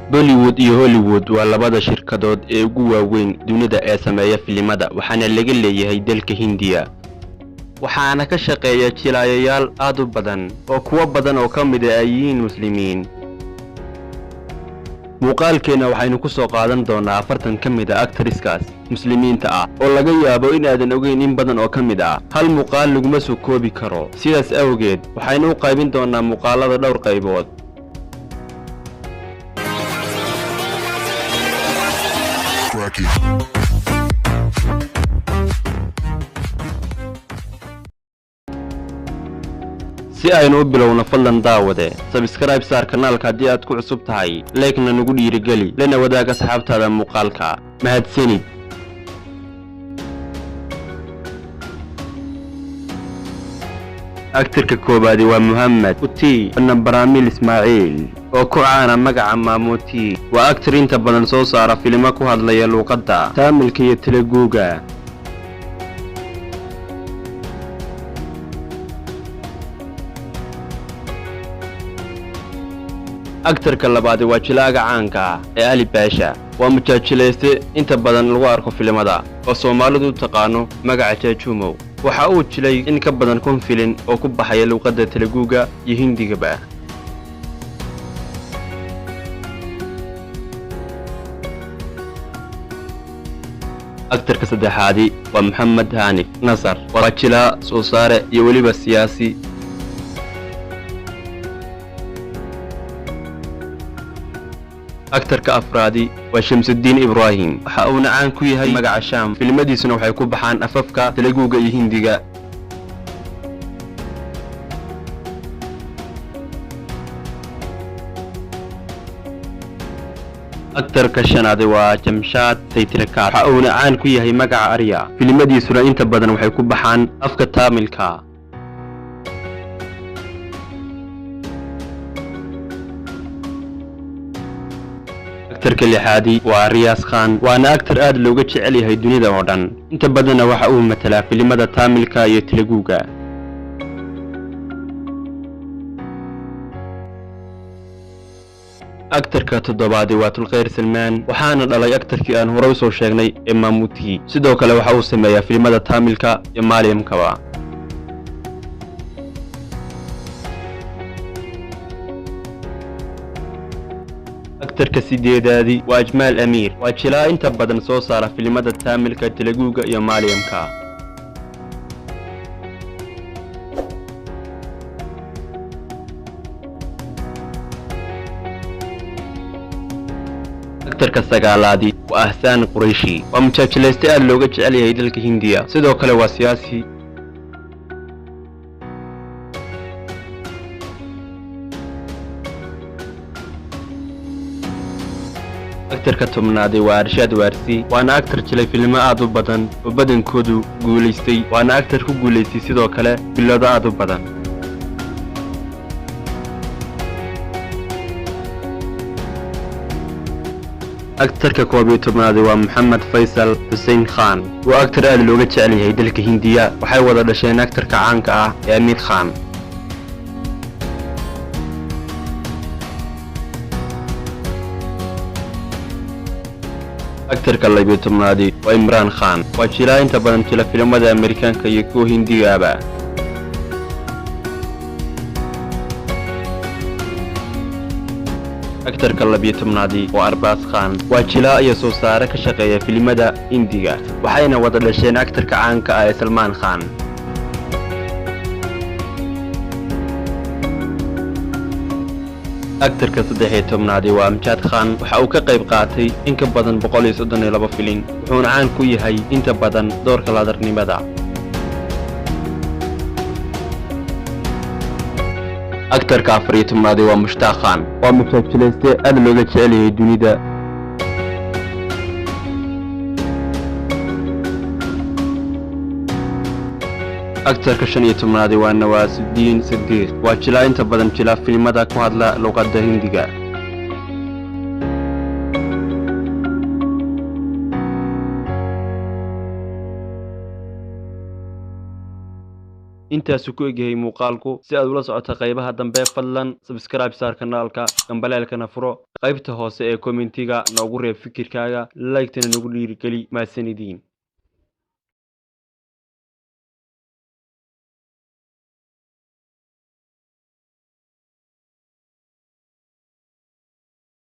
Bollywood iyo Hollywood waa labada shirkadood ee ugu waaweyn dunida ee sameeya filimada waxaana laga leeyahay dalka Hindiya. Waxaana ka shaqeeya jilayaal aad u badan oo kuwa badan oo kamid ah ay yihiin muslimiin. Muuqaalkeena waxaynu ku soo qaadan doonaa 40 kamid ah actorskaas muslimiinta ah oo laga yaabo in aadan ogeyn in badan oo kamid ah. Hal muuqaal laguma soo koobi karo. Sidaas awgeed waxaynu u qaybin doonaa muuqaalada dhowr qaybood. Si aynu u bilowno fadlan daawade subscribe saar kanaalka haddii aad ku cusub tahay like-na nagu dhiirigeli lana wadaaga asxaabtaada muuqaalka mahadsanid. Actorka koobaad waa Muhammad Uti Baramil Ismail oo ku caana magaca Mamuti. Waa actor inta badan soo saara filimo ku hadlaya luqadda Tamilka iyo Teluguga. Actorka labaad waa jilaaga caanka ah ee Ali Pasha. Waa mujaajilayste inta badan lagu arko filimada oo Soomaalidu taqaano magaca Jaajumo. Waxa uu jilay in ka badan 10 filim oo ku baxaya luqadda Teluguga iyo Hindigaba. Actorka saddexaad waa Muhammad Hanif Nasar. Waa jilaa soo saare iyo waliba siyaasi. Actorka afraad waa Shamsuddin Ibrahim. Waxa uu caan ku yahay magaca Sham. Filimadiisuna waxay ku baxaan afafka Teluguga iyo Hindiga. Actorka shanaad waa Jamshad Saitrakat. Waxa uu caan ku yahay magaca Arya. Filimadiisuna inta badan waxay ku baxaan afka Tamilka. Actorka lixaad waa Riyaz Khan. Waana actor aad looga jecel yahay dunida oo dhan. Inta badan waxa uu matalaa filimada Tamilka iyo Teluguga. Actorka toddobaad waa Tulqair Salman. Waxaana dhalay actorkii aan hore u soo sheegnay ee Mamuti. Sidoo kale waxa uu sameeyaa filimada Tamilka iyo Malayalamka. Actorka sideedaad waa Ajmal Amir. Waa jilaa inta badan soo saara filimada Tamilka, Teluguga iyo Malayalamka. Actorka sagaalaad waa Ahsan Qureshi. Waa mujaajilayste aad looga jecel yahay dalka Hindiya. Sidoo kale waa siyaasi. Actorka tobnaad waa Arshad Warsi. Waana actor jilay filimo aad u badan oo badankoodu guuleystay. Waana actor ku guuleystay sidoo kale bilado aad u badan. Actorka 11aad waa Muhammad Faisal Hussein Khan. Waa actor aad looga jecel yahay dalka Hindiya. Waxay wada dhasheen actorka caanka ah ee Amir Khan. Actorka 12aad waa Imran Khan. Waa jilaa inta badan jila filimada Amerikaanka iyo kuwa Hindigaba. Actorka 12aad waa Arbaz Khan. Waa jilaa iyo soo saare ka shaqeeya filimada Hindiga. Waxayna wada dhasheen actorka caanka ah ee Salman Khan. Actorka 13aad waa Amjad Khan. Waxa uu ka qayb qaatay in ka badan 132 filim. Wuxuuna caan ku yahay inta badan doorka ladarnimada. Actorka 14aad waa Mushtaq Khan. Waa mujaajilayste aad looga jecel yahay dunida. Actorka 15aad waa Nawazuddin Siddiq. Waa jilaa inta badan jila filimada ku hadla luqadda Hindiga. intaasu ku egyahay muuqaalku si aad ula socoto qaybaha dambe fadlan subscribe saar kanaalka gambaleelkana furo qaybta hoose ee commentiga noogu reeb fikirkaaga like-tana nagu dhiirigeli mahadsanidin